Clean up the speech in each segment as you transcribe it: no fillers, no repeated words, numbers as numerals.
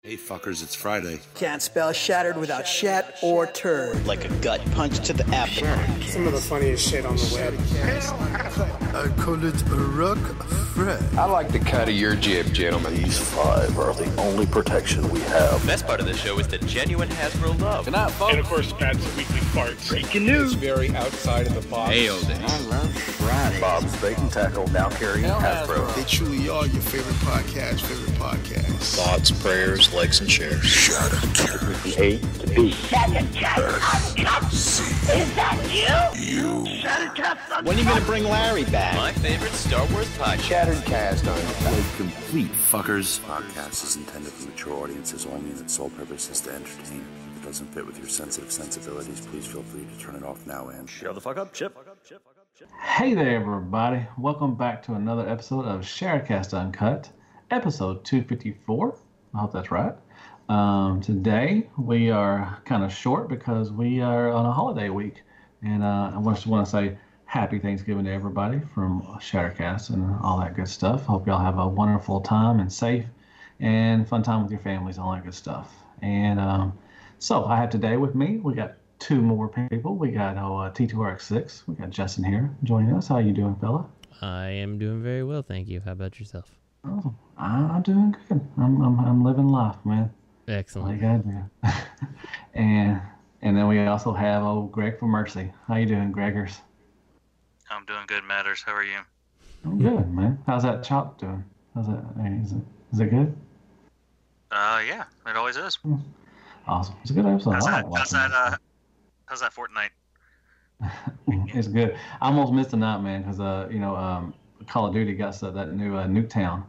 Hey fuckers, it's Friday. Can't spell shattered without shat or turd. Like a gut punch to the abdomen. Some of the funniest shit on the web. I call it a rock friend. I like the cut of your jib, gentlemen. These five are the only protection we have. The best part of the show is the genuine Hasbro love. Good night, folks. And of course, Pat's weekly farts. Breaking news. It's very outside of the box. Nailed it. I love Friday. Bob's Bait and Tackle, now carrying Hasbro. They truly are your favorite podcast. Thoughts, prayers, likes, and shares. Shattered A to B. Shattered Uncut. Is that you? Shattered Cast. When are you going to bring Larry back? My favorite Star Wars podcast. Shattered Cast Uncut. Complete fuckers. Podcast is intended for mature audiences only, and its sole purpose is to entertain. If it doesn't fit with your sensitive sensibilities, please feel free to turn it off now and shut the fuck up, Chip. Hey there, everybody. Welcome back to another episode of Shatteredcast Uncut, episode 254. I hope that's right. Today, we are kind of short because we are on a holiday week. And I just want to say happy Thanksgiving to everybody from Shattercast and all that good stuff. Hope y'all have a wonderful time and safe and fun time with your families and all that good stuff. And so I have today with me, we got two more people. We got T2RX6. We got Justin here joining us. How you doing, fella? I am doing very well, thank you. How about yourself? Oh, I'm doing good. I'm living life, man. Excellent. Like I do. and then we also have Greg from Mercy. How you doing, Gregors? I'm doing good, Matters. How are you? I'm good, man. How's that chop doing? How's that? Is it good? Yeah, it always is. Awesome. It's a good episode. How's that Fortnite? It's good. I almost missed the night, man, because Call of Duty got that new Nuketown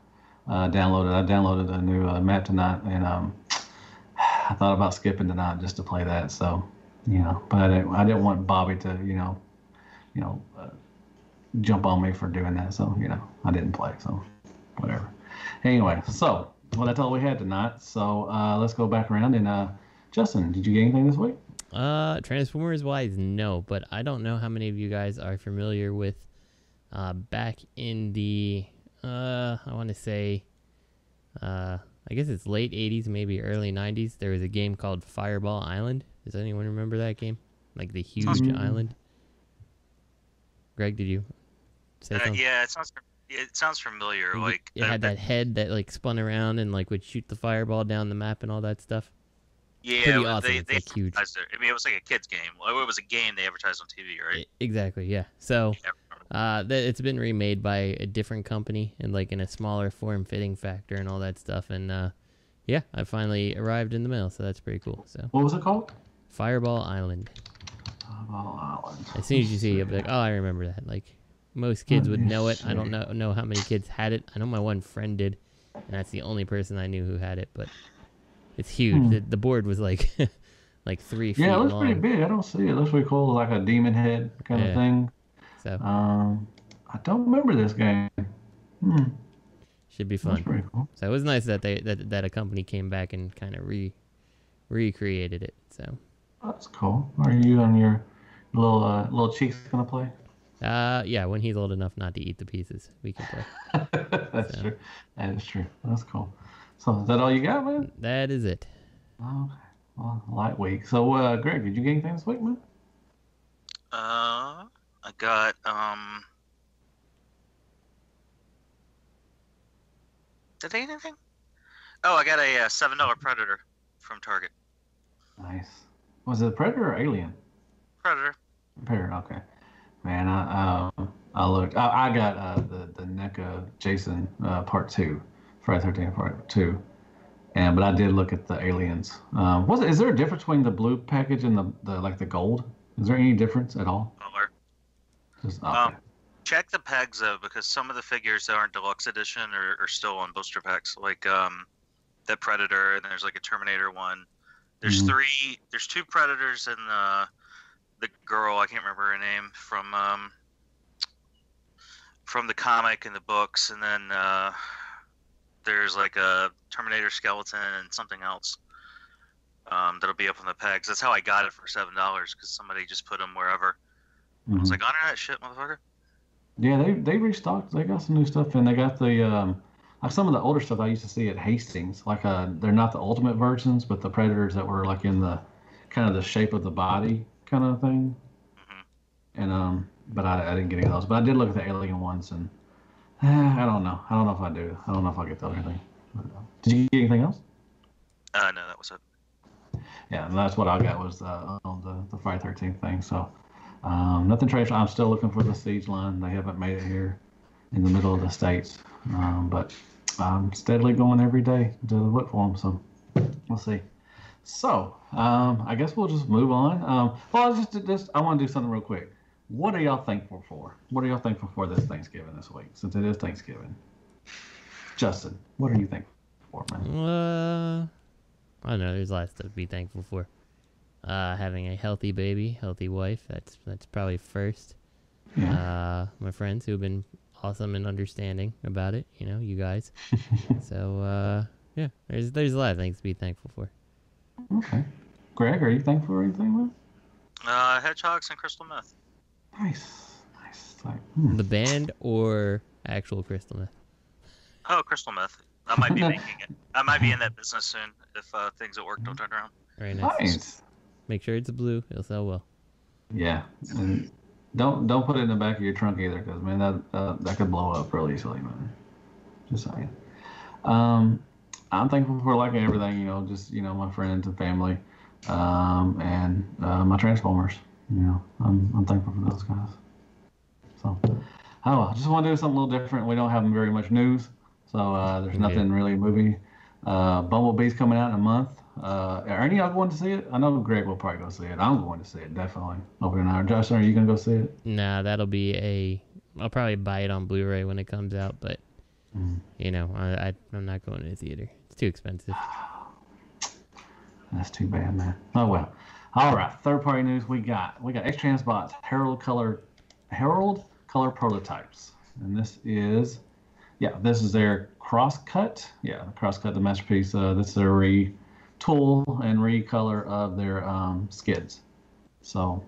downloaded. I downloaded a new map tonight, and I thought about skipping tonight just to play that. So, but I didn't want Bobby to, jump on me for doing that. So, I didn't play. So, whatever. Anyway, so that's all we had tonight. So let's go back around and Justin, did you get anything this week? Transformers wise, no, but I don't know how many of you guys are familiar with back in the I want to say I guess it's late 80s, maybe early 90s. There was a game called Fireball Island. Does anyone remember that game? Like the huge island. Greg, did you say something? Yeah, it sounds familiar. It had that head that like spun around and like would shoot the fireball down the map and all that stuff. Yeah, pretty awesome. They like huge. I mean, it was like a kid's game. It was a game they advertised on TV, right? Exactly, yeah. So it's been remade by a different company and like in a smaller form-fitting factor and all that stuff. And yeah, I finally arrived in the mail, so that's pretty cool. So what was it called? Fireball Island. Fireball Island. As soon as you see it, you'll be like, oh, I remember that. Like most kids would know it. I don't know how many kids had it. I know my one friend did, and that's the only person I knew who had it. But it's huge. The board was like like 3 feet long. Yeah, it looks pretty big. I don't see it. It looks pretty cool, like a demon head kind of thing. So I don't remember this game. Should be fun. That's pretty cool. So it was nice that that a company came back and kind of recreated it. So that's cool. Are you and your little cheeks gonna play? Yeah, when he's old enough not to eat the pieces, we can play. That's true. That is true. That's cool. So is that all you got, man? That is it. Okay. Well, light week. So, Greg, did you get anything this week, man? I got Did I get anything? Oh, I got a $7 Predator from Target. Nice. Was it a Predator or Alien? Predator. Predator. Okay. Man, I looked. I got the NECA Jason Part 2. Friday 13th Part 2, but I did look at the Aliens. Is there a difference between the blue package and the gold? Is there any difference at all? Color. Just, okay. Check the pegs though, because some of the figures that aren't deluxe edition are still on booster packs, like the Predator, and there's like a Terminator one. There's There's 2 Predators and the girl, I can't remember her name, from the comic and the books, and then there's like a Terminator skeleton and something else that'll be up on the pegs. That's how I got it for $7, because somebody just put them wherever. I was like, honor that shit, motherfucker. Yeah, they restocked. They got some new stuff, and they got the like some of the older stuff I used to see at Hastings. Like they're not the ultimate versions, but the Predators that were like in the kind of the shape of the body kind of thing. And but I didn't get any of those. But I did look at the Alien ones, and I don't know. I don't know if I do. I don't know if I get those or anything. Did you get anything else? No, that was it. Yeah, and that's what I got was the Friday 13th thing. So nothing traditional. I'm still looking for the Siege line. They haven't made it here in the middle of the States, but I'm steadily going every day to look for them. So we'll see. So I guess we'll just move on. Well, I want to do something real quick. What are y'all thankful for? What are y'all thankful for this Thanksgiving this week, since it is Thanksgiving? Justin, what are you thankful for, man? I don't know. There's lots to be thankful for. Having a healthy baby, healthy wife. That's probably first. Yeah. My friends who've been awesome and understanding about it. You know, you guys. So yeah, there's a lot of things to be thankful for. Okay. Greg, are you thankful for anything, man? Hedgehogs and crystal meth. Nice. Like, The band or actual crystal meth? Oh, crystal meth. I might be making it. I might be in that business soon if things at work don't turn around. Very nice. Make sure it's a blue. It'll sell well. Yeah, and don't put it in the back of your trunk either, because man, that could blow up real easily, man. Just saying. I'm thankful for like everything, you know, just my friends and family, and my Transformers. You know, I'm thankful for those guys. So, I just want to do something a little different. We don't have very much news, so there's nothing really moving. Bumblebee's coming out in a month. Are any of y'all going to see it? I know Greg will probably go see it. I'm going to see it, definitely. Over an hour. Justin, are you going to go see it? Nah, that'll be I'll probably buy it on Blu-ray when it comes out, but, you know, I'm not going to the theater. It's too expensive. That's too bad, man. Oh, well. All right. Third-party news we got X-Transbots Herald Color prototypes. And this is their cross-cut. Yeah, cross-cut, the masterpiece. This is their retool and recolor of their skids. So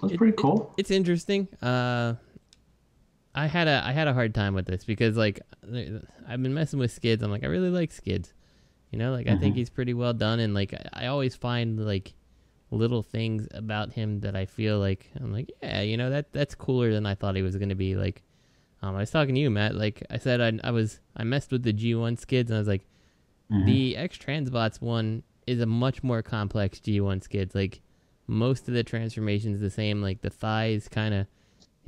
it's pretty cool. It's interesting. I had a hard time with this because like I've been messing with skids. I'm like, I really like skids. You know, like I think he's pretty well done, and like I always find like little things about him that I feel like I'm like, yeah, you know, that's cooler than I thought he was gonna be. Like I was talking to you, Matt. Like I said, I messed with the G1 skids, and I was like, the X-Transbots one is a much more complex G1 skids. Like most of the transformations the same. Like the thighs kind of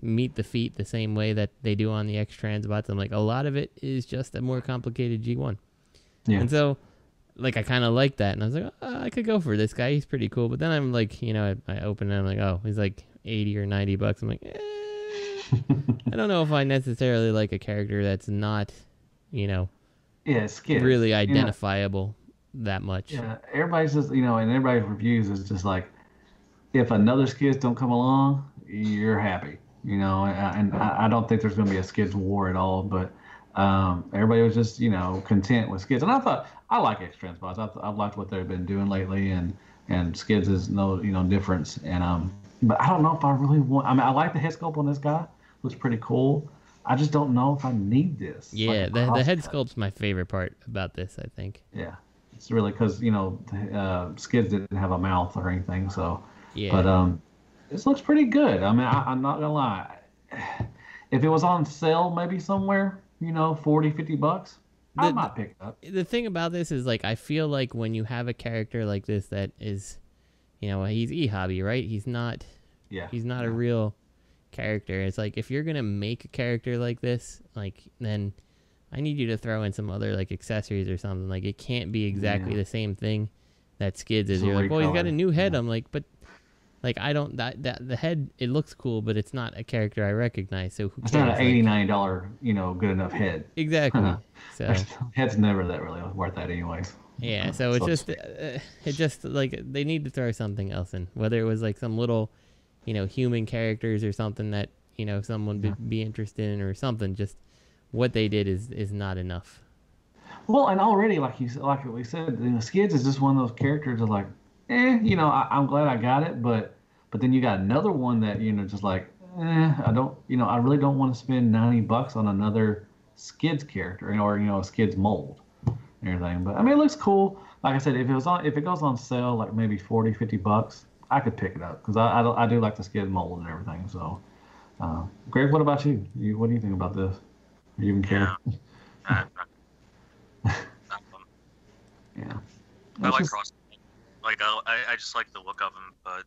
meet the feet the same way that they do on the X-Transbots. I'm like, a lot of it is just a more complicated G1. Yeah. And so, like, I kind of like that, and I was like, oh, I could go for this guy. He's pretty cool. But then I'm like, you know, I open it, and I'm like, oh, he's like $80 or $90. I'm like, I don't know if I necessarily like a character that's not, you know, really identifiable that much. Yeah, everybody's just, you know, and everybody's reviews is just like, if another skids don't come along, you're happy. You know, and I don't think there's going to be a skids war at all, but everybody was just, you know, content with skids. And I thought, I like X-Transbots. I've liked what they've been doing lately, and skids is no, you know, difference. And but I don't know if I really want. I mean, I like the head sculpt on this guy. Looks pretty cool. I just don't know if I need this. Yeah, the head sculpt's my favorite part about this, I think. Yeah, it's really because, you know, skids didn't have a mouth or anything, so. Yeah. But this looks pretty good. I mean, I'm not gonna lie. If it was on sale, maybe somewhere, you know, $40-$50, I might pick it up. The thing about this is, like, I feel like when you have a character like this that is, you know, he's e-hobby, right? He's not. Yeah. He's not a real character. It's like, if you're gonna make a character like this, like, then I need you to throw in some other like accessories or something. Like, it can't be exactly the same thing that Skids is. You're like, well, he's got a new head. I'm like, but. Like, I don't, the head, it looks cool, but it's not a character I recognize, so who cares? It's not an $89, you know, good enough head. Exactly. So head's never that really worth that anyways. Yeah, so it's just, like, they need to throw something else in. Whether it was, like, some little, you know, human characters or something that, you know, someone would be interested in or something. Just what they did is not enough. Well, and already, like we said, you know, Skids is just one of those characters that, like, you know, I'm glad I got it, but then you got another one that, you know, just like, I don't, you know, I really don't want to spend $90 on another Skids character, or a Skids mold and everything. But I mean, it looks cool. Like I said, if it goes on sale, like maybe $40-$50, I could pick it up because I do like the Skid mold and everything. So, Greg, what about you? What do you think about this? Do you even care? Yeah. I like just, Cross. Like I just like the look of him, but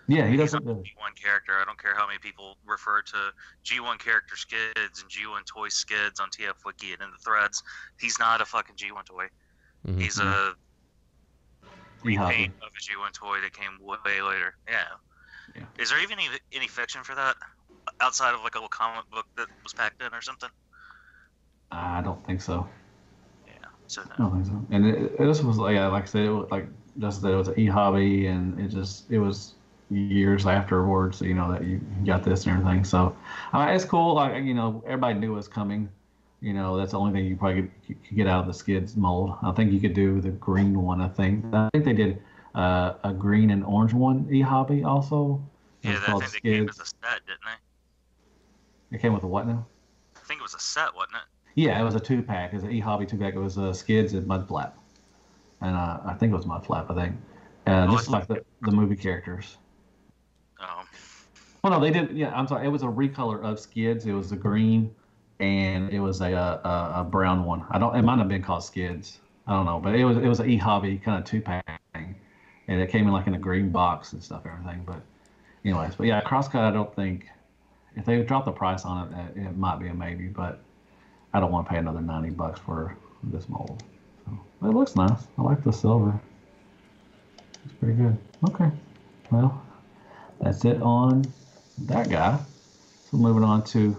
yeah, he he's doesn't. a G1 character. I don't care how many people refer to G1 character skids and G1 toy skids on TF Wiki and in the threads. He's not a fucking G1 toy. Mm-hmm. He's a repaint of a G1 toy that came way later. Yeah. Is there even any fiction for that outside of like a little comic book that was packed in or something? I don't think so. So no. I don't think so. And this was like I said, it was like just that it was an e-hobby, and it was years afterwards, that you got this and everything. So it's cool. Like everybody knew it was coming. That's the only thing you probably could get out of the Skids mold. I think you could do the green one. I think they did a green and orange one e-hobby also. Yeah, I think they came with a set, didn't they? It came with a what now? I think it was a set, wasn't it? Yeah, it was a 2-pack. It was an e-hobby 2-pack. It was Skids and Mudflap. And I think it was Mudflap, I think. Just like the movie characters. Oh. Well, no, they did. Yeah, I'm sorry. It was a recolor of Skids. It was the green, and it was a brown one. It might have been called Skids. I don't know. But it was an e-hobby kind of 2-pack thing. And it came in like in a green box and stuff, everything. But anyways, yeah, Crosscut, I don't think, if they drop the price on it, it might be a maybe, but I don't want to pay another $90 for this mold. So, it looks nice. I like the silver. It's pretty good. Okay. Well, that's it on that guy. So moving on to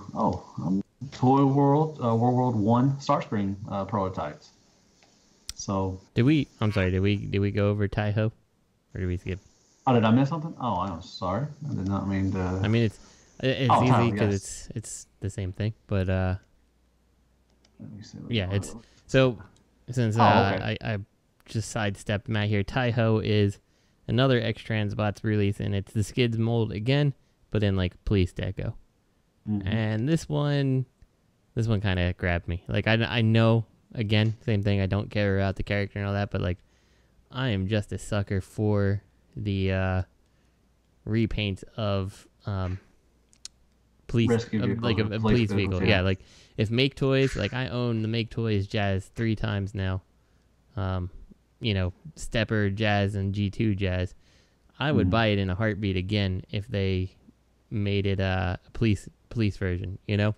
Toy World, World WW1 Starscream prototypes. So did we go over Taiho, or did we skip? Oh, did I miss something? Oh, I'm sorry. I did not mean to. I mean, it's easy because it's the same thing, but yeah, it's so since okay. I just sidestepped Matt here. Taiho is another X-Transbots release, and it's the Skids mold again, but in like police deco. Mm-hmm. And this one kind of grabbed me. Like I know, again, same thing. I don't care about the character and all that, but like I am just a sucker for the repaints of police, like a police vehicle. Yeah, like if Make Toys, like I own the Make Toys Jazz 3 times now. Stepper Jazz and G2 Jazz. I would buy it in a heartbeat again if they made it a police version. Like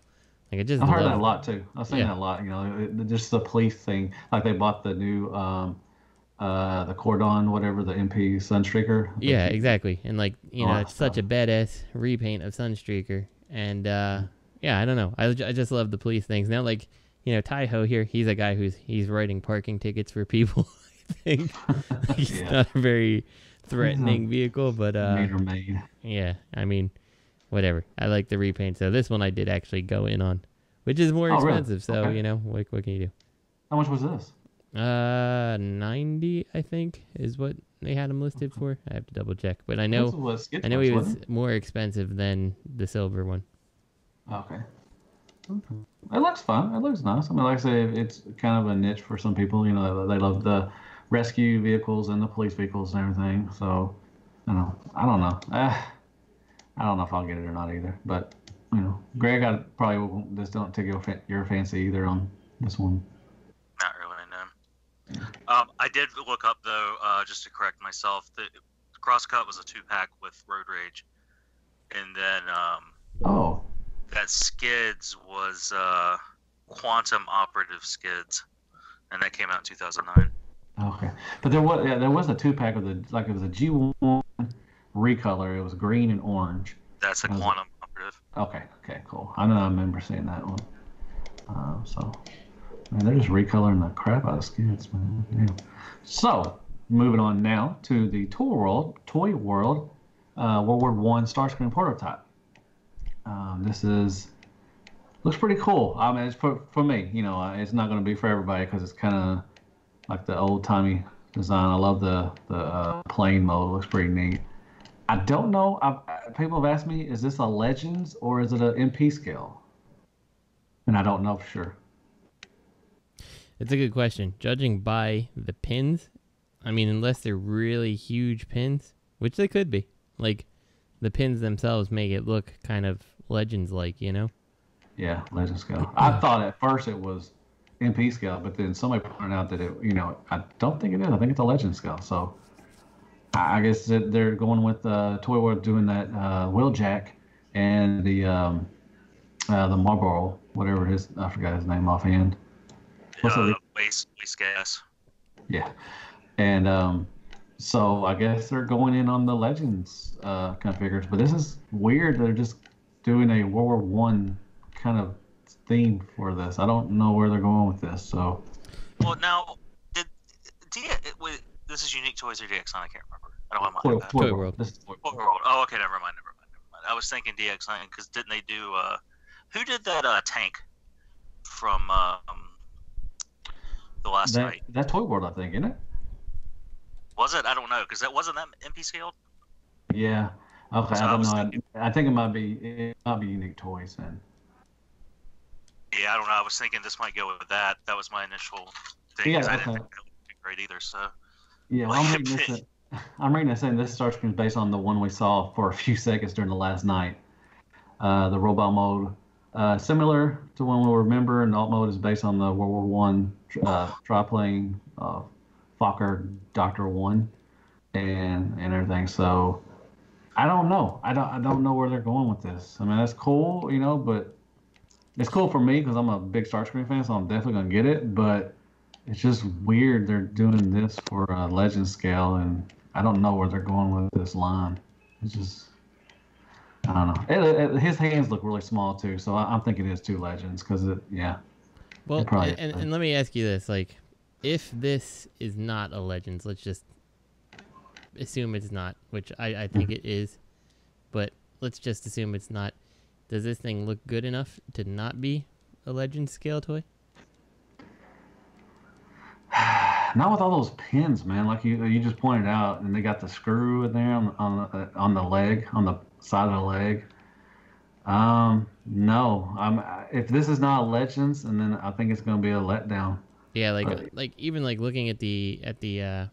I just. I've heard that a lot too. I've seen that a lot. Just the police thing. Like they bought the new the Cordon, whatever, the MP Sunstreaker. Yeah, exactly. And like it's such a badass repaint of Sunstreaker. And I don't know. I just love the police things now. Like Taiho here, he's a guy he's writing parking tickets for people. I think he's not a very threatening vehicle, but made. Yeah, I mean, whatever. I like the repaint. So this one I did actually go in on, which is more expensive. Really? So what can you do? How much was this? 90, I think, is what they had him listed for. I have to double check, but I know he was more expensive than the silver one. Okay. It looks fun. It looks nice. I mean, like I say, it's kind of a niche for some people. They love the rescue vehicles and the police vehicles and everything. So, I don't know. I don't know if I'll get it or not either. But Greg, I probably just don't take your fancy either on this one. Not really, no. I did look up though, just to correct myself, the Crosscut was a 2-pack with Road Rage, and then that Skids was Quantum Operative Skids, and that came out in 2009. Okay, but there was a 2-pack of it was a G1 recolor. It was green and orange. That's a Quantum Operative. Okay, cool. I remember seeing that one. Man, they're just recoloring the crap out of Skids, man. Yeah. So, moving on now to the Toy World World WW1 Starscream prototype. This looks pretty cool. I mean, it's for me. It's not going to be for everybody because it's kind of like the old-timey design. I love the plain mode. It looks pretty neat. I don't know. People have asked me, is this a Legends or is it an MP scale? And I don't know for sure. It's a good question. Judging by the pins, I mean, unless they're really huge pins, which they could be, like the pins themselves make it look kind of Legends-like, you know? Yeah, Legend scale. I thought at first it was MP scale, but then somebody pointed out that it, I don't think it is. I think it's a Legend scale. So I guess that they're going with Toy World doing that Wheeljack and the Marlboro, whatever it is. I forgot his name offhand. Waste gas. Yeah. And so I guess they're going in on the Legends kind of figures. But this is weird. They're just doing a World War One kind of theme for this. I don't know where they're going with this. So. Well, now, this is Unique Toys or DX9? I can't remember. I don't have my Toy World. This is Toy World. Oh, okay. Never mind. I was thinking DX9 because didn't they do? Who did that tank from the last night? That's Toy World, I think, isn't it? Was it? I don't know because that wasn't that MP scaled. Yeah. Okay. So I don't know. I think it might be Unique Toys then. Yeah, I don't know. I was thinking this might go with that. That was my initial thing. Yeah. I didn't think that would be great either. So. Yeah, well, I'm reading this saying this Starscream is based on the one we saw for a few seconds during the last night. The robot mode, similar to one we'll remember, and alt mode is based on the World War One triplane Fokker Doctor One and everything. So I don't know. I don't know where they're going with this. I mean, that's cool, but it's cool for me because I'm a big Starscream fan, so I'm definitely gonna get it. But it's just weird they're doing this for a Legend scale, and I don't know where they're going with this line. It's just, I don't know. His hands look really small too, so I'm thinking it's two Legends because yeah. Well, and let me ask you this: like, if this is not a Legends, let's just assume it's not, which I think it is, but let's just assume it's not. Does this thing look good enough to not be a Legend scale toy? Not with all those pins, man. Like you just pointed out, and they got the screw in there on the leg, on the side of the leg. No. If this is not a Legends, and then I think it's gonna be a letdown. Yeah, like even like looking at the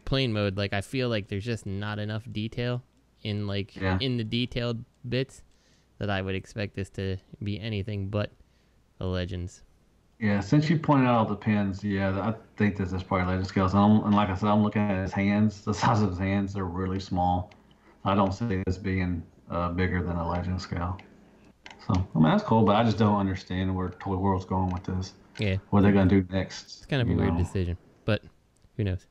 plane mode, like I feel like there's just not enough detail in in the detailed bits that I would expect this to be anything but a Legends. Yeah, since you pointed out all the pins, yeah, I think this is probably Legend scales. And like I said, I'm looking at his hands. The size of his hands are really small. I don't see this being bigger than a Legend scale. So, I mean, that's cool, but I just don't understand where Toy World's going with this. Yeah. What they're going to do next. It's kind of a weird decision, but who knows?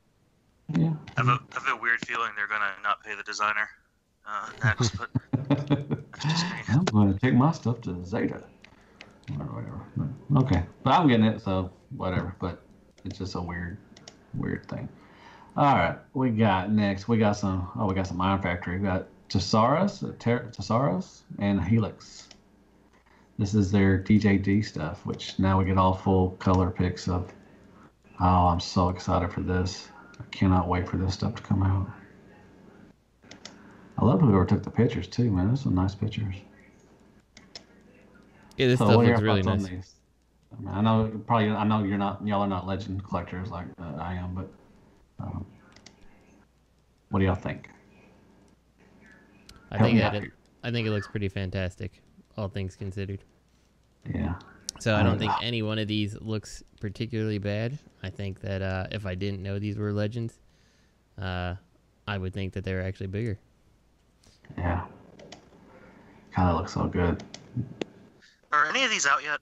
Yeah. I have a weird feeling they're going to not pay the designer next, but that's just me. I'm going to take my stuff to Zeta. Or whatever. Okay, but I'm getting it, so whatever. But it's just a weird thing. All right, we got some Iron Factory. We got Tesarus and Helix. This is their DJD stuff, which now we get all full color pics of. Oh, I'm so excited for this! I cannot wait for this stuff to come out. I love whoever took the pictures too, man. Those are some nice pictures. Yeah, this stuff looks really nice. I know y'all are not Legend collectors like I am, but what do y'all think? I think it looks pretty fantastic, all things considered. Yeah. So I don't think any one of these looks particularly bad. I think that if I didn't know these were Legends, I would think that they were actually bigger. Yeah. Kind of looks so good. Are any of these out yet?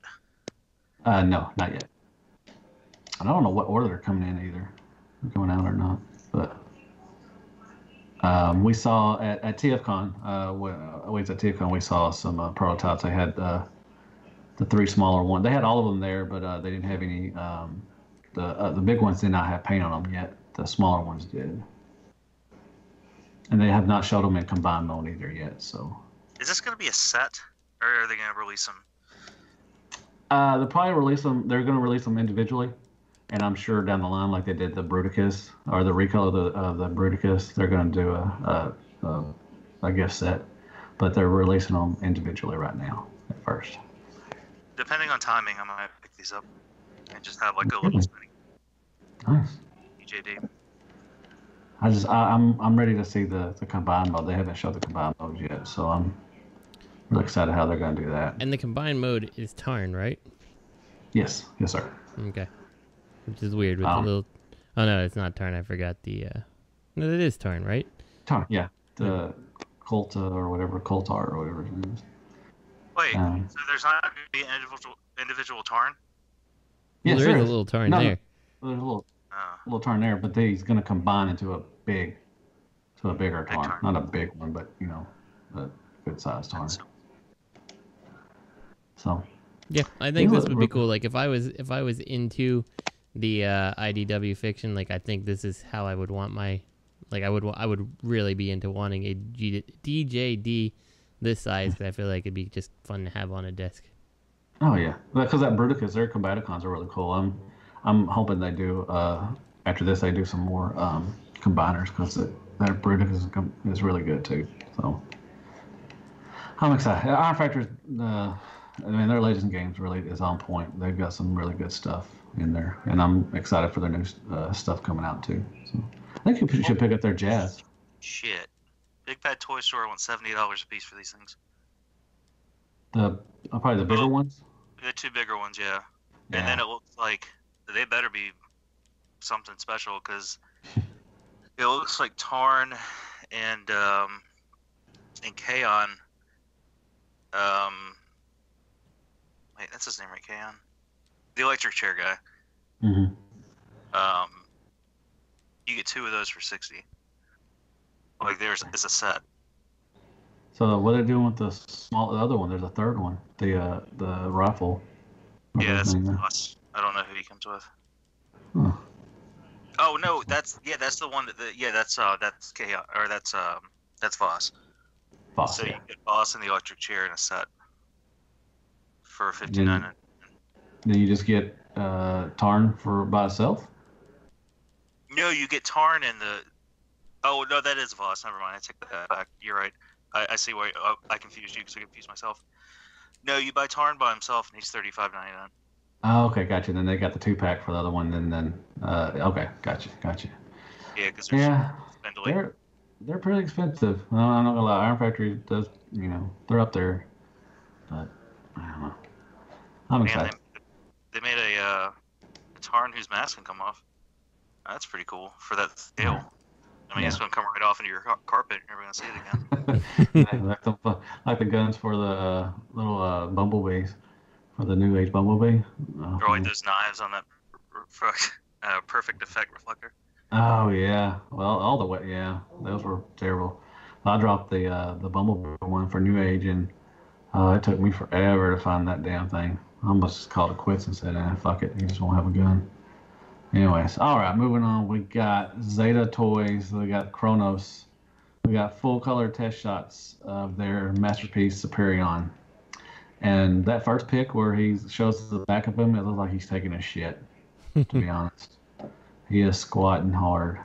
No, not yet. I don't know what order they're coming in either. They're coming out or not. But we saw at TFCon, we saw some prototypes. They had the three smaller ones. They had all of them there, but they didn't have any. The big ones did not have paint on them yet. The smaller ones did. And they have not showed them in combined mode either yet. So. Is this going to be a set, or are they going to release them? They'll probably release them. They're going to release them individually, and I'm sure down the line, like they did the Bruticus or the recolor of the Bruticus, they're going to do a gift set, but they're releasing them individually right now at first. Depending on timing, I might pick these up. and just have like a little spinning Nice. EJD. I'm ready to see the combined mode. They haven't showed the combined mode yet, so I'm really excited how they're going to do that. And the combined mode is Tarn, right? Yes, sir. Okay. Which is weird with the little. Oh no, it's not Tarn. I forgot the. No, it is Tarn, right? Tarn, yeah. The Colta or whatever, Coltar or whatever it is. Wait, so there's not going to be an individual Tarn? Yes, there is a little Tarn there. There's a little Tarn there, but he's going to combine into a bigger Tarn. Not a big one, but a good sized Tarn. So. Yeah, I think this would be cool. Like if I was into the IDW fiction, like I think this is how I would want my, like I would really be into wanting a DJD this size, because I feel like it'd be just fun to have on a desk. Oh yeah, because that Bruticus, their Combaticons are really cool. I'm hoping they do after this they do some more combiners, because that Bruticus is really good too. So I'm excited. Iron Factor's their Legends games really is on point. They've got some really good stuff in there, and I'm excited for their new stuff coming out too. So I think you should pick up their Jazz. Shit, Big Bad Toy Store wants $70 a piece for these things. Probably the bigger ones. The two bigger ones, yeah. And then it looks like they better be something special, because it looks like Tarn and Kaon. Wait, that's his name, right? Kaon? The electric chair guy. Mm-hmm. You get 2 of those for $60. Like there's a set. So what are they doing with the other one? There's a third one. The rifle. Yeah, that's Voss. I don't know who he comes with. Huh. Oh no, that's the one that's Kaon, or that's Voss. Voss. So you get Voss and the electric chair in a set for $59. Then you just get Tarn by itself? No, you get Tarn and the. Oh no, that is Voss. Never mind. I take that back. You're right. I see why I confused you, because I confused myself. No, you buy Tarn by himself, and he's $35.99. Oh, okay, gotcha. Then they got the 2-pack for the other one, and then okay, gotcha. Yeah, because they're pretty expensive. I'm not gonna lie. Iron Factory does, they're up there, but I don't know. I'm excited. They made a Tarn whose mask can come off. That's pretty cool for that scale. I mean, it's going to come right off into your carpet. You're never going to see it again. like the guns for the little bumblebees, for the New Age bumblebee. Or like those knives on that perfect effect reflector. Oh yeah, well those were terrible. I dropped the bumblebee one for New Age, and it took me forever to find that damn thing. I almost just called it quits and said, fuck it, you just won't have a gun. Anyways, all right, moving on. We got Zeta Toys. We got Kronos. We got full color test shots of their masterpiece Superion. And that first pic where he shows the back of him, it looks like he's taking a shit, to be honest. He is squatting hard.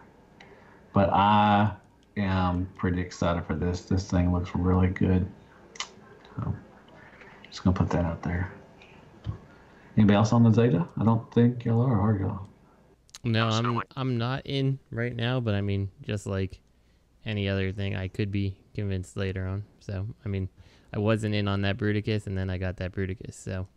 But I am pretty excited for this. This thing looks really good. So, just going to put that out there. Anybody else on the Zeta? I don't think y'all are y'all? No, I'm not in right now, but I mean, just like any other thing, I could be convinced later on. So, I mean, I wasn't in on that Bruticus, and then I got that Bruticus, so.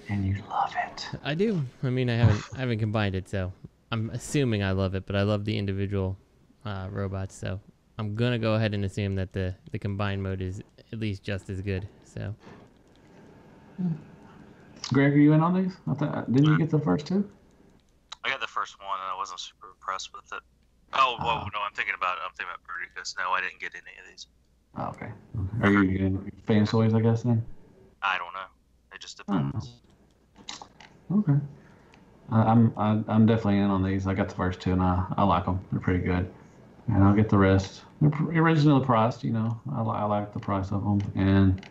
And you love it. I do. I mean, I haven't combined it, so I'm assuming I love it, but I love the individual robots, so I'm gonna go ahead and assume that the combined mode is at least just as good. So. Greg, are you in on these? Didn't you get the first 2? I got the first one, and I wasn't super impressed with it. Oh, well, no, I'm thinking about Bruticus. No, I didn't get any of these. Oh, okay. Are you getting fan toys, I guess, then? I don't know. It just depends. Okay. I'm definitely in on these. I got the first 2, and I like them. They're pretty good. And I'll get the rest. They're originally priced, I like the price of them. And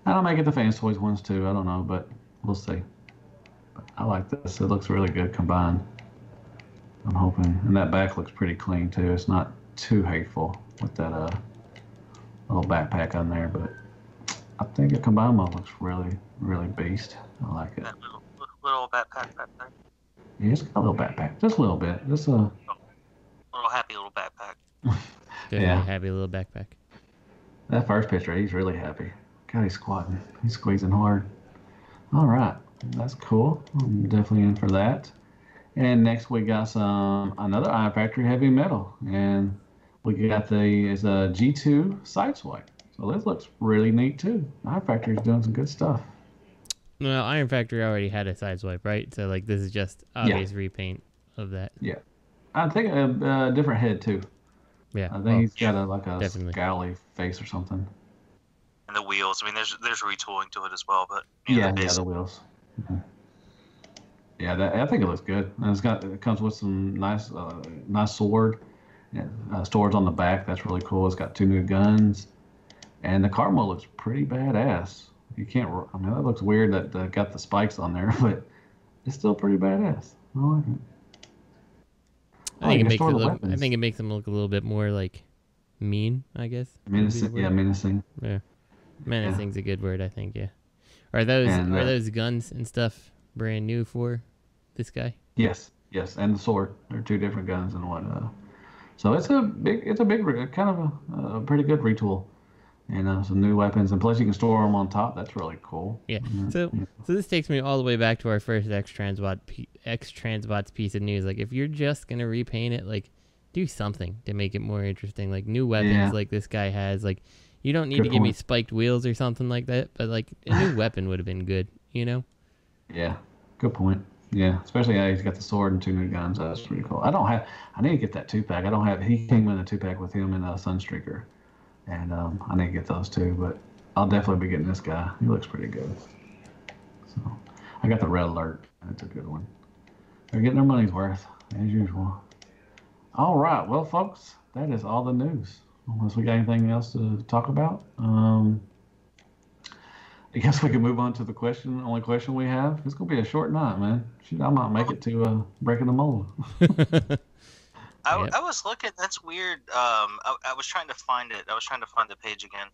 I might get the fan toys ones, too. I don't know, but we'll see. I like this. It looks really good combined. I'm hoping. And that back looks pretty clean, too. It's not too hateful with that little backpack on there, but I think a combined mode looks really, really beast. I like it. little backpack. Yeah, it's got a little backpack, just a little bit. Just a little happy little backpack. Yeah, happy little backpack. That first picture, he's really happy. God, he's squatting. He's squeezing hard. All right, that's cool. I'm definitely in for that. And next we got another Iron Factory heavy metal, and we got it's a G2 sideswipe. So this looks really neat too. Iron Factory's doing some good stuff. Well, Iron Factory already had a sideswipe, right? So like this is just obvious repaint of that. Yeah, I think a different head too. Yeah, I think he's got a definitely. scowly face or something. And the wheels. I mean, there's retooling to it as well, but the wheels. Mm-hmm. Yeah, I think it looks good. And it comes with some nice sword. Swords on the back. That's really cool. It's got 2 new guns, and the camo looks pretty badass. You can't. I mean, that looks weird that they got the spikes on there, but it's still pretty badass. I like it. I think it makes them look a little bit more like mean, I guess. Menacing. Yeah, menacing. Yeah, menacing's a good word, I think. Yeah. Are those guns and stuff brand new for this guy? Yes, and the sword. They're 2 different guns and what. So it's a big kind of a pretty good retool, and some new weapons, and plus you can store them on top. That's really cool. Yeah. So this takes me all the way back to our first X-Transbots piece of news. Like, if you're just gonna repaint it, like, do something to make it more interesting. Like new weapons, like this guy has. Like, you don't need to give me spiked wheels or something like that, but like a new weapon would have been good. You know? Yeah. Good point. Yeah, especially he's got the sword and 2 new guns. That's pretty cool. I need to get that 2-pack. He came in a 2-pack with him and a Sunstreaker, and I need to get those too. But I'll definitely be getting this guy. He looks pretty good. So I got the Red Alert. That's a good one. They're getting their money's worth as usual. All right, well, folks, that is all the news. Unless we got anything else to talk about. I guess we can move on to the only question we have. It's going to be a short night, man. Shoot, I might make it to Breaking the Mold. I was looking. That's weird. I was trying to find it. I was trying to find the page again.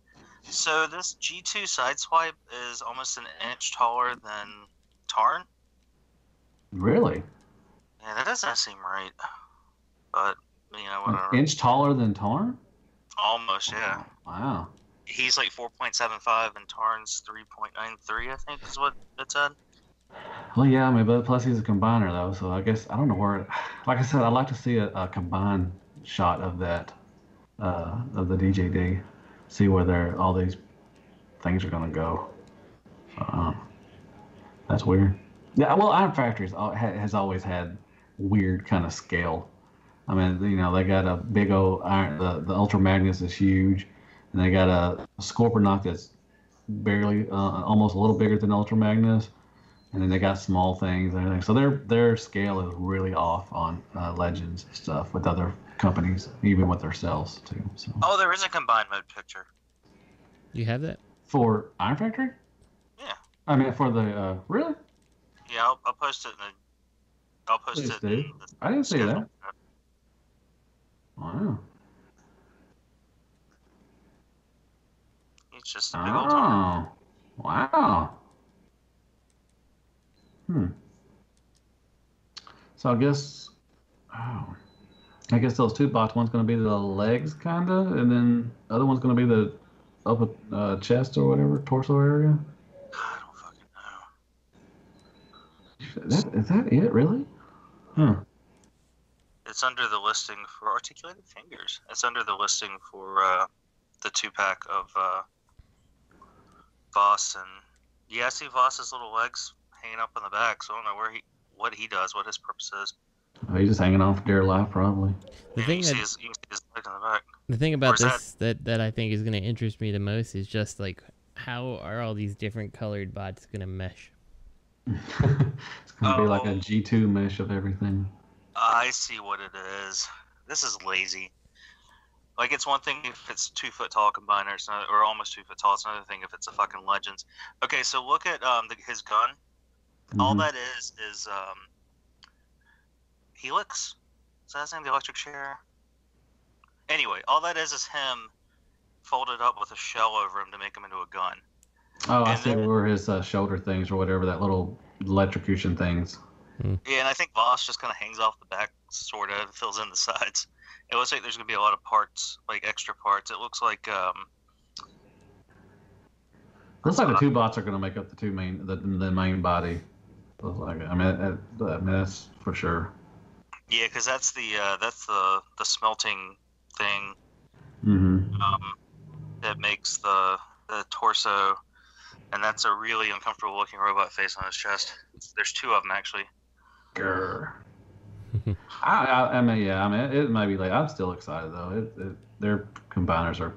So this G2 sideswipe is almost an inch taller than Tarn. Really? Yeah, that doesn't seem right. But, whatever. An inch taller than Tarn? Almost, yeah. Wow. He's like 4.75 and Tarn's 3.93, I think is what it said. Well, yeah, I mean, but plus he's a combiner though, so I guess I don't know where. Like I said, I'd like to see a combined shot of that, of the DJD, see where all these things are gonna go. That's weird. Yeah, well, Iron Factory has always had weird kind of scale. I mean, they got a big old iron. The Ultra Magnus is huge. And they got a Scorponok that's barely, almost a little bigger than Ultra Magnus. And then they got small things and everything. So their scale is really off on Legends and stuff with other companies, even with themselves too. So. Oh, there is a combined mode picture. You have that? For Iron Factory? Yeah. I mean, for the, really? Yeah, I'll post it I didn't see that. Wow. It's just a big old Tarn. Wow. So I guess those 2 bots, one's going to be the legs, kind of, and then the other one's going to be the upper chest or whatever, torso area. I don't fucking know. Is that it, really? It's under the listing for articulated fingers. It's under the listing for the 2-pack of Voss, and yeah, I see Voss's little legs hanging up on the back, so I don't know what he does, what his purpose is. Oh, he's just hanging on for dear life, probably. You can see his leg on the back. The thing about this that I think is going to interest me the most is just like, how are all these different colored bots going to mesh? It's going to be like a G2 mesh of everything. I see what it is. This is lazy. Like, it's one thing if it's 2-foot tall combiner, or almost 2 foot tall. It's another thing if it's a fucking Legends. Okay, so look at his gun. Mm-hmm. All that is Helix. Is that his name? The electric chair. Anyway, all that is him folded up with a shell over him to make him into a gun. Oh, I see where his shoulder things or whatever, that little electrocution things. Yeah, and I think Voss just kind of hangs off the back, sort of, fills in the sides. It looks like there's going to be a lot of parts, like extra parts. It looks like... Looks like the two bots are going to make up the main body. Looks like it. I mean, that's for sure. Yeah, because that's the smelting thing that makes the torso, and that's a really uncomfortable looking robot face on his chest. There's two of them actually. Grr. I mean, it might be late. I'm still excited though. Their combiners are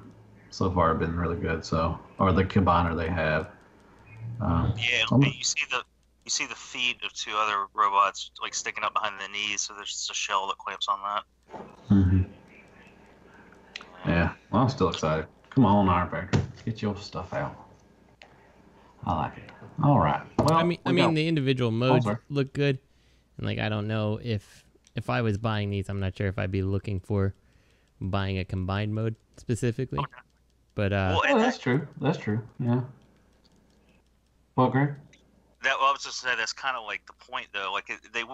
so far have been really good. So, or the combiner they have. You see the feet of two other robots like sticking up behind the knees. So there's just a shell that clamps on that. Yeah, well, I'm still excited. Come on, Iron Factor, get your stuff out. I like it. All right. Well, I mean, the individual modes look good, and like I don't know if I was buying these, I'm not sure if I'd be looking for buying a combined mode specifically. Okay. But that's true. That's true. Yeah. Well, Greg. I was just saying that's kind of like the point though. Like they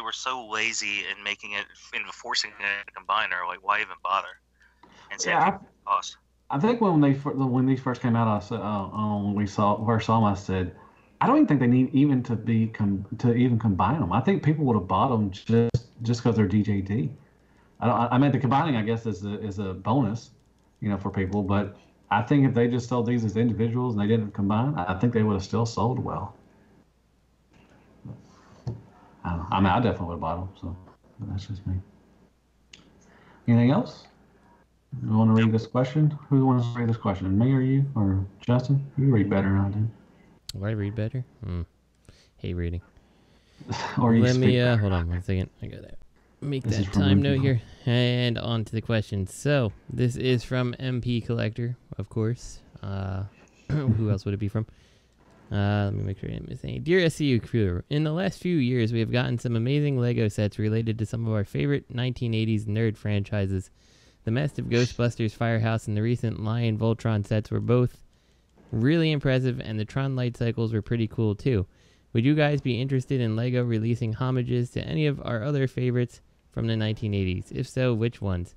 were so lazy in making it, in forcing a combiner. Like why even bother? And cost. I think when these first came out, I said, when we first saw them, I said, I don't even think they need even to even combine them. I think people would have bought them just because they're DJD. I mean, the combining, I guess, is a bonus, for people. But I think if they just sold these as individuals and they didn't combine, I think they would have still sold well. I don't know. I mean, I definitely would have bought them. So that's just me. Anything else? You want to read this question? Who wants to read this question? Me or you? Or Justin? You read better than I do. Do I read better? Hate reading. Or you Let me, hold on 1 second. I got that. Make that time note here. And on to the question. So, this is from MP Collector, of course. Who else would it be from? Let me make sure I didn't miss any. Dear SCU crew, in the last few years, we have gotten some amazing LEGO sets related to some of our favorite 1980s nerd franchises. The massive Ghostbusters Firehouse and the recent Lion Voltron sets were both really impressive, and the Tron light cycles were pretty cool too. Would you guys be interested in LEGO releasing homages to any of our other favorites from the 1980s? If so, which ones?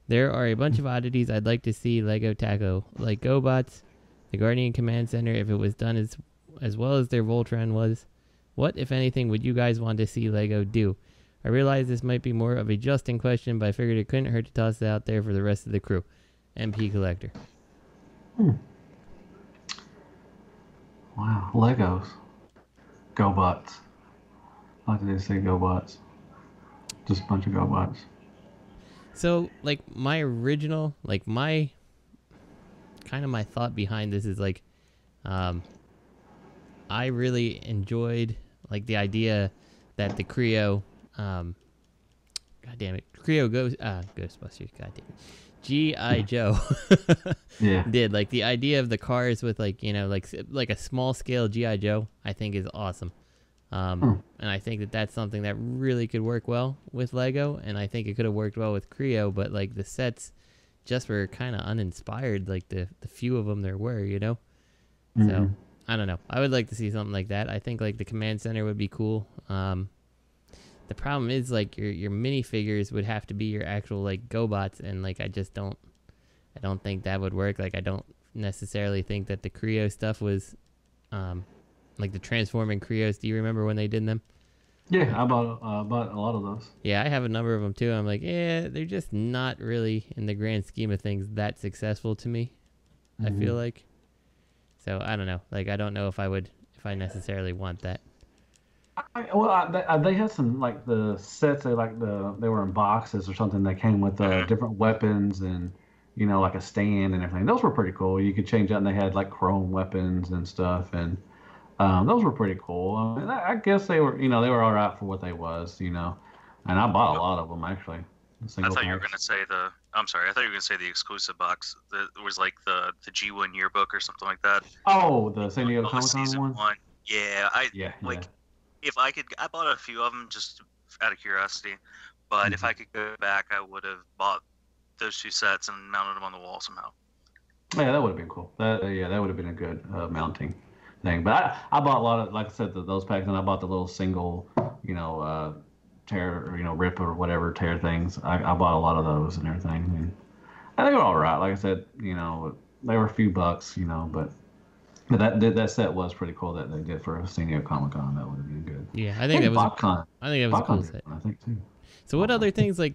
There are a bunch of oddities I'd like to see LEGO tackle, like GoBots, the Guardian Command Center, if it was done as well as their Voltron was. What, if anything, would you guys want to see LEGO do? I realize this might be more of a Justin question, but I figured it couldn't hurt to toss it out there for the rest of the crew. MP Collector. Wow, Legos. GoBots. I like that they say GoBots. Just a bunch of GoBots. So, like, my original, like, my thought behind this is, like, I really enjoyed, like, the idea that the Creo, Ghostbusters, G.I. Joe did. Like, the idea of the cars with, like, like a small scale G.I. Joe, I think is awesome. And I think that that's something that really could work well with LEGO, and I think it could have worked well with Creo, but, like, the sets just were kind of uninspired, like, the few of them there were, So, I don't know. I would like to see something like that. I think, like, the Command Center would be cool. The problem is, like, your minifigures would have to be your actual, like, GoBots, and, like, I don't think that would work. Like, I don't necessarily think that the Creo stuff was, like, the transforming Creos. Do you remember when they did them? Yeah, I bought a lot of those. Yeah, I have a number of them, too. I'm like, they're just not really, in the grand scheme of things, that successful to me, I feel like. So, I don't know. Like, I don't know if I necessarily want that. They had some, like, the sets, they were in boxes or something that came with different weapons and, like a stand and everything. Those were pretty cool. You could change out, and they had, like, chrome weapons and stuff, and those were pretty cool. I guess they were, they were all right for what they was, and I bought a lot of them, actually. I thought you were going to say I thought you were going to say the exclusive box that was like the G1 yearbook or something like that. Oh, the San Diego Comic-Con one? Yeah, if I could, I bought a few of them just out of curiosity, but if I could go back, I would have bought those two sets and mounted them on the wall somehow. Yeah, that would have been cool. That would have been a good mounting thing. But I bought a lot of, like I said, those packs, and I bought the little single, tear, rip or whatever tear things. I bought a lot of those and everything. And they were all right. Like I said, they were a few bucks, but that set was pretty cool that they did for San Diego Comic-Con. That would have been good. Yeah, I think that was BotCon. I think that was a cool set. I think too. So what other things I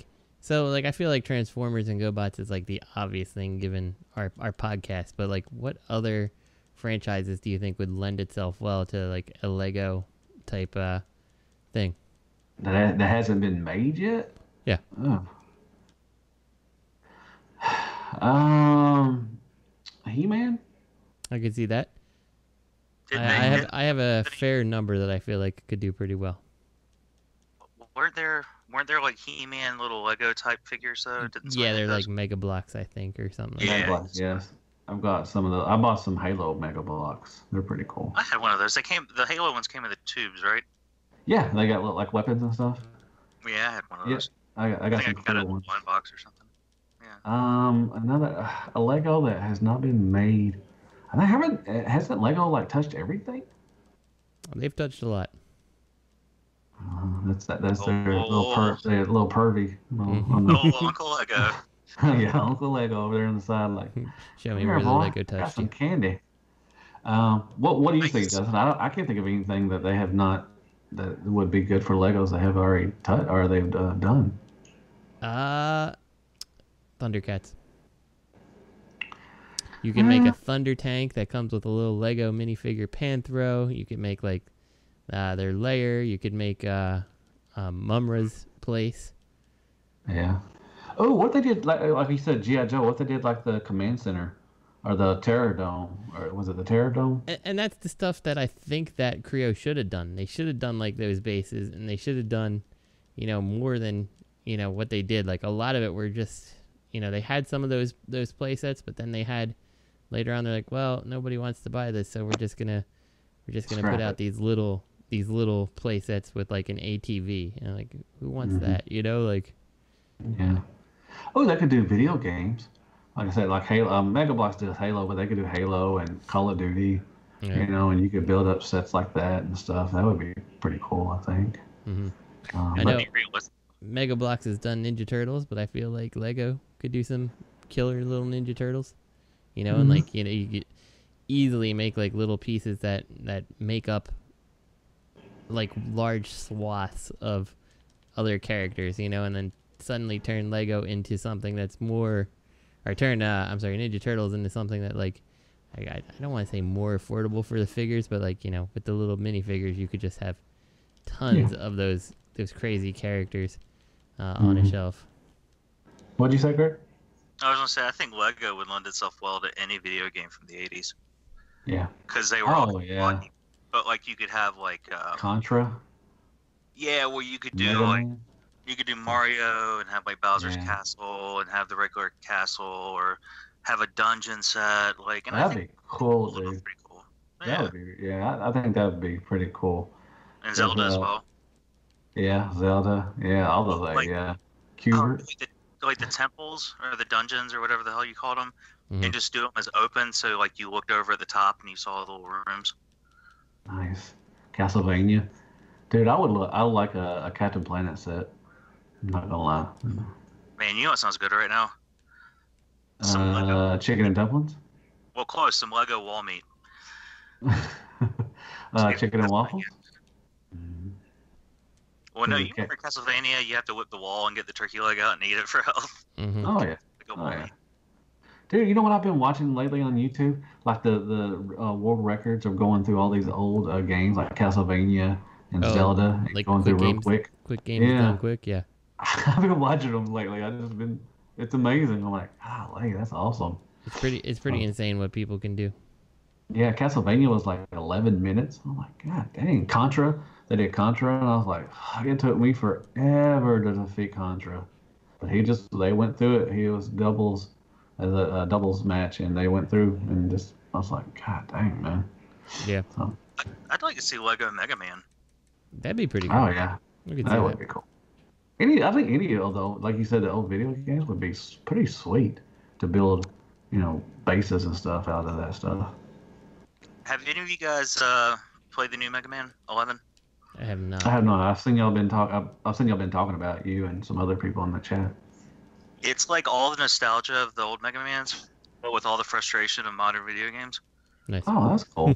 feel like Transformers and GoBots is like the obvious thing given our podcast, but like what other franchises do you think would lend itself well to like a Lego type thing? That hasn't been made yet? Yeah. Oh. He-Man? I could see that. I have a fair number that I feel like could do pretty well. Weren't there like He-Man little Lego type figures though? Yeah, they're like Mega Blocks, I think, or something. Yeah. Mega Blocks, yes. I've got some of those. I bought some Halo Mega Blocks. They're pretty cool. I had one of those. The Halo ones came in the tubes, right? Yeah, they got like weapons and stuff. Yeah, I had one of those. Yeah, I got some got cool ones. One box or something. Yeah. A Lego that has not been made. Hasn't Lego like touched everything? They've touched a lot. That's their little pervy. Uncle Lego. Yeah, Uncle Lego over there on the side, like. Show me where the Lego touched got some candy. What do you think, Justin? I can't think of anything that they have not that would be good for Legos they have already touched or they've done. Thundercats. You can make a Thunder Tank that comes with a little Lego minifigure Panthro. You could make like their lair. You could make Mumra's place. Yeah. Oh, what they did, like you said, G.I. Joe, what they did like the Command Center or the Terror Dome, or was it the Terror Dome? And that's the stuff that I think that Creo should have done. They should have done like those bases, and they should have done, more than, what they did. Like a lot of it were just, they had some of those play sets, but then they had later on they're like, well, nobody wants to buy this, so we're just gonna put out these little play sets with like an ATV, and like who wants that? Yeah. Oh, they could do video games. Like I said, like Halo. Mega Bloks does Halo, but they could do Halo and Call of Duty. Yeah. And you could build up sets like that and stuff. That would be pretty cool, I think. I know Mega Bloks has done Ninja Turtles, but I feel like Lego could do some killer little Ninja Turtles. And like you could easily make like little pieces that make up like large swaths of other characters, and then suddenly turn Lego into something that's more, or turn Ninja Turtles into something that like I don't want to say more affordable for the figures, but like with the little minifigures you could just have tons of those crazy characters on a shelf. What'd you say, Greg? I was gonna say I think Lego would lend itself well to any video game from the 80s. Yeah. Because they were all funny. But like you could have like Contra. Yeah, well you could do you could do Mario and have like Bowser's Castle and have the regular castle, or have a dungeon set. Like, and that'd be cool, dude. Pretty cool. That would be, I think that would be pretty cool. And Zelda as well. Yeah, Zelda. Yeah, all those like Cubert. Like the temples or the dungeons or whatever the hell you called them, and just do them as open, so like you looked over at the top and you saw the little rooms. Nice. Castlevania. Dude, I would like a Captain Planet set. I'm not gonna lie. Man, you know what sounds good right now? Some Lego. Chicken and dumplings? Well, close. Some Lego wall meat. Chicken and waffles? Well, no, for Castlevania, you have to whip the wall and get the turkey leg out and eat it for health. Oh, yeah. Dude, you know what I've been watching lately on YouTube? Like the world records of going through all these old games like Castlevania and Zelda, and like going through real quick. Quick games done quick, yeah. I've been watching them lately. It's amazing. I'm like, golly, that's awesome. It's pretty insane what people can do. Yeah, Castlevania was like 11 minutes. I'm like, God dang. Contra, they did Contra, and I was like, it took me forever to defeat Contra. But they went through it. He was doubles as a doubles match, and they went through, and I was like, God dang, man. Yeah. So, I'd like to see Lego Mega Man. That'd be pretty cool. Oh, yeah. That would be cool. I think any of those, like you said, the old video games would be pretty sweet to build, bases and stuff out of that stuff. Have any of you guys played the new Mega Man 11? I have not. I have not. I've seen y'all been talking about you and some other people in the chat. It's like all the nostalgia of the old Mega Mans, but with all the frustration of modern video games. Nice. Oh, that's cool.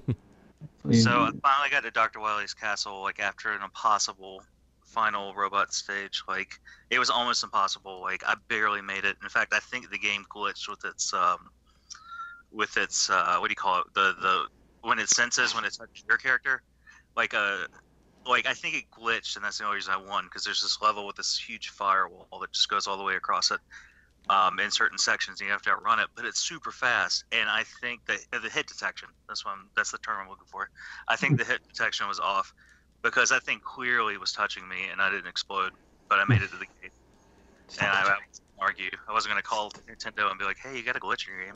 So I finally got to Dr. Wily's castle, like after an impossible final robot stage. Like it was almost impossible. Like I barely made it. In fact, I think the game glitched with its what do you call it? The when it senses when it touches your character, like I think it glitched, and that's the only reason I won, because there's this level with this huge firewall that just goes all the way across it in certain sections, and you have to outrun it, but it's super fast, and I think that the hit detection, that's the term I'm looking for. I think the hit detection was off, because I think clearly it was touching me, and I didn't explode, but I made it to the gate. And I wasn't argue. I wasn't going to call Nintendo and be like, hey, you got a glitch in your game.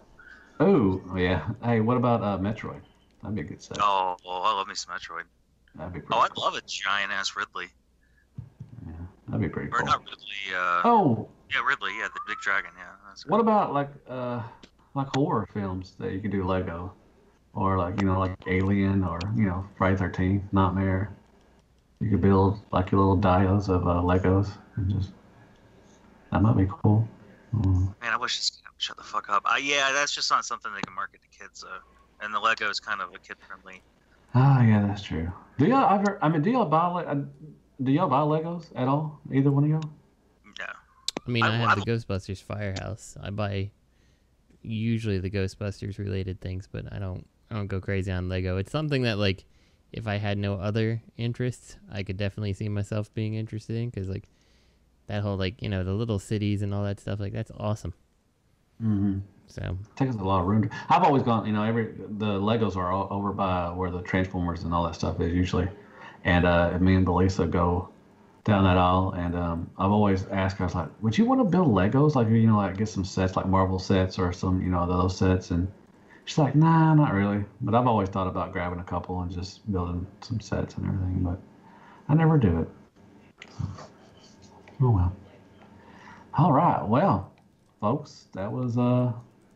Oh, yeah. Hey, what about Metroid? That'd be a good set. Oh, I love me some Metroid. That'd be pretty I'd love a giant-ass Ridley. Yeah, that'd be pretty cool. Or not Ridley, yeah, Ridley, yeah, the big dragon, yeah. What about, like horror films that you could do Lego? Or, like Alien, or, Friday 13th, Nightmare. You could build, like, your little dios of Legos, and just... That might be cool. Man, I wish this guy would shut the fuck up. Yeah, that's just not something they can market to kids, though. And the Lego is kind of a kid-friendly... Oh, yeah, that's true. Do y'all buy Legos at all? Either one of y'all? No. I mean, I have the Ghostbusters Firehouse. I buy usually the Ghostbusters related things, but I don't go crazy on Lego. It's something that, like, if I had no other interests, I could definitely see myself being interested in, because, like, that whole, like, the little cities and all that stuff, like, that's awesome. Mm-hmm. So it takes a lot of room. I've always gone, the Legos are all over by where the Transformers and all that stuff is usually, and me and Belisa go down that aisle, and I've always asked her, I was like, would you want to build Legos, like like get some sets, like Marvel sets or some those sets, and she's like, nah, not really. But I've always thought about grabbing a couple and just building some sets and everything, but I never do it. Oh well. All right, well, folks, that was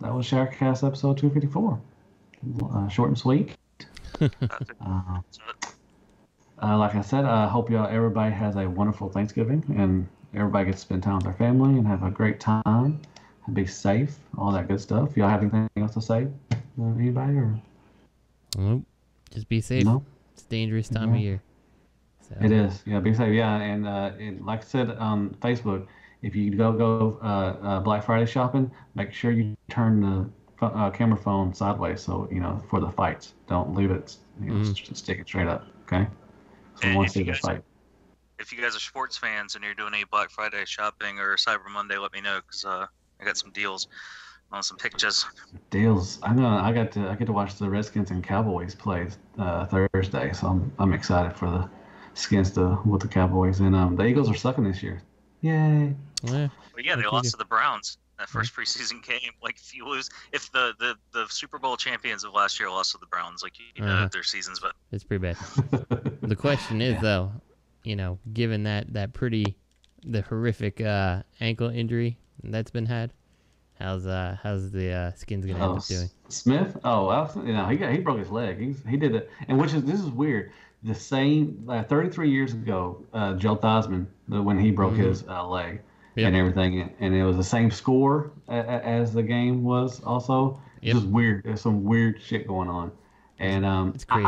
Sharecast episode 254. Short and sweet. Like I said, I hope everybody has a wonderful Thanksgiving, and everybody gets to spend time with their family and have a great time and be safe, all that good stuff. Y'all have anything else to say? Anybody? Or? Nope. Just be safe. No? It's a dangerous time of year. So. It is. Yeah, be safe. Yeah, and like I said on Facebook, if you go Black Friday shopping, make sure you turn the camera phone sideways, so for the fights. Don't leave it, stick it straight up. Okay. So we want to see the fight. If you guys are sports fans and you're doing any Black Friday shopping or Cyber Monday, let me know, because I got some deals on some pictures. Deals. I know. I get to watch the Redskins and Cowboys play Thursday, so I'm excited for the Skins with the Cowboys, and the Eagles are sucking this year. Yay! Yeah. Well, yeah, they lost to the Browns that first preseason game. Like, if you lose, if the Super Bowl champions of last year lost to the Browns, like know their seasons, but it's pretty bad. The question is though, given the horrific ankle injury that's been had, how's the Skins gonna end up doing? Smith? Oh, he broke his leg. He did it, and this is weird. The same 33 years ago, Joe Theismann, when he broke his leg and everything, and it was the same score as the game was. Also, it's just weird. There's some weird shit going on, and it's crazy.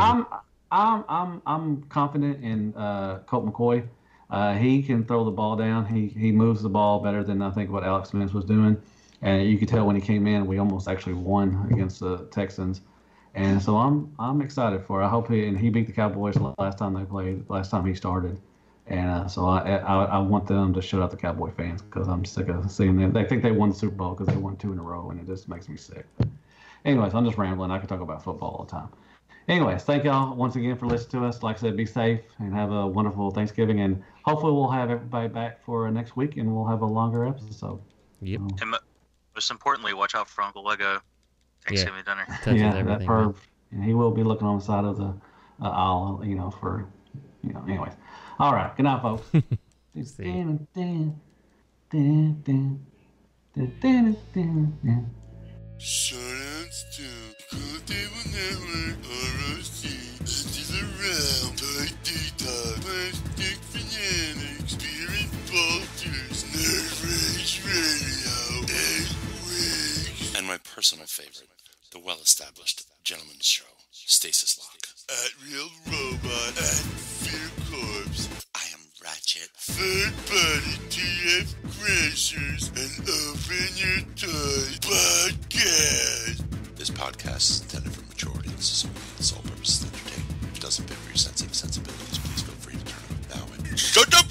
I'm confident in Colt McCoy. He can throw the ball down. He moves the ball better than I think what Alex Smith was doing, and you could tell when he came in, we almost actually won against the Texans. And so I'm excited for it. I hope he beat the Cowboys last time he started. And so I want them to shut out the Cowboy fans, because I'm sick of seeing them. They think they won the Super Bowl because they won 2 in a row, and it just makes me sick. Anyways, I'm just rambling. I could talk about football all the time. Anyways, thank y'all once again for listening to us. Like I said, be safe and have a wonderful Thanksgiving. And hopefully we'll have everybody back for next week, and we'll have a longer episode. Yep. And most importantly, watch out for Uncle Lego. Thanksgiving dinner. Yeah, that perv. And he will be looking on the side of the aisle, anyways. All right. Good night, folks. Shardouts. Cool Table Network, ROC, Legends Around, Toy Detox, Plastic Fanatics, Spirit Vultures, Nerd Rage Radio, Egg Wigs, And my personal favorite, the well-established Gentleman's Show, Stasis Lock. At Real Robot, at Fear Corpse, I am Ratchet. Third Party TF Crashers, and Open Your Toys Podcast. This podcast is intended for mature audiences only. The sole purpose is to entertain. If it doesn't fit with your sensitive sensibilities, please feel free to turn it off now. Shut up!